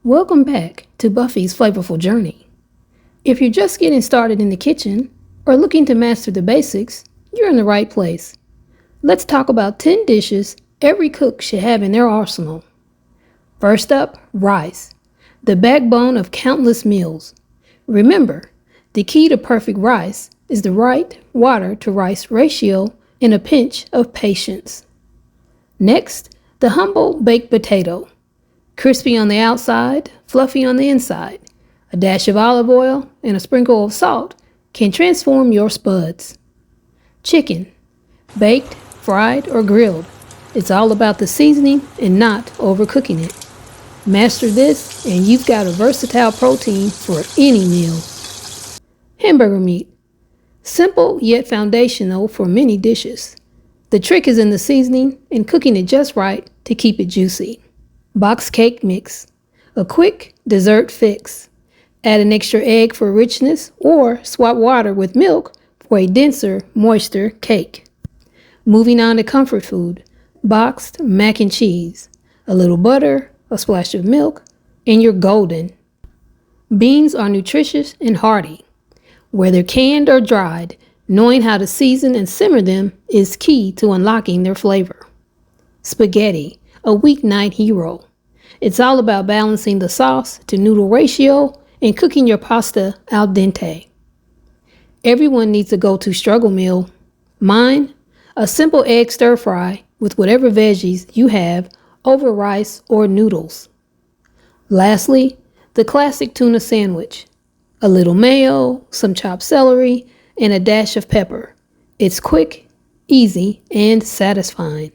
Welcome back to Buffy's Flavorful Journey. If you're just getting started in the kitchen or looking to master the basics, you're in the right place. Let's talk about 10 dishes every cook should have in their arsenal. First up, rice, the backbone of countless meals. Remember, the key to perfect rice is the right water to rice ratio and a pinch of patience. Next, the humble baked potato. Crispy on the outside, fluffy on the inside. A dash of olive oil and a sprinkle of salt can transform your spuds. Chicken. Baked, fried, or grilled. It's all about the seasoning and not overcooking it. Master this and you've got a versatile protein for any meal. Hamburger meat. Simple yet foundational for many dishes. The trick is in the seasoning and cooking it just right to keep it juicy. Box cake mix, a quick dessert fix. Add an extra egg for richness or swap water with milk for a denser, moister cake. Moving on to comfort food, boxed mac and cheese. A little butter, a splash of milk, and you're golden. Beans are nutritious and hearty. Whether canned or dried, knowing how to season and simmer them is key to unlocking their flavor. Spaghetti, a weeknight hero. It's all about balancing the sauce to noodle ratio and cooking your pasta al dente. Everyone needs a go-to struggle meal. Mine, a simple egg stir fry with whatever veggies you have over rice or noodles. Lastly, the classic tuna sandwich. A little mayo, some chopped celery, and a dash of pepper. It's quick, easy, and satisfying.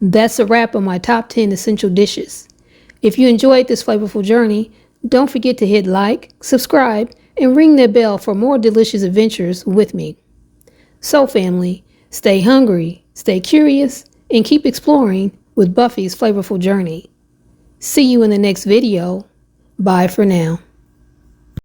That's a wrap on my top 10 essential dishes. If you enjoyed this flavorful journey, don't forget to hit like, subscribe, and ring that bell for more delicious adventures with me. So family, stay hungry, stay curious, and keep exploring with Buffy's Flavorful Journey. See you in the next video. Bye for now.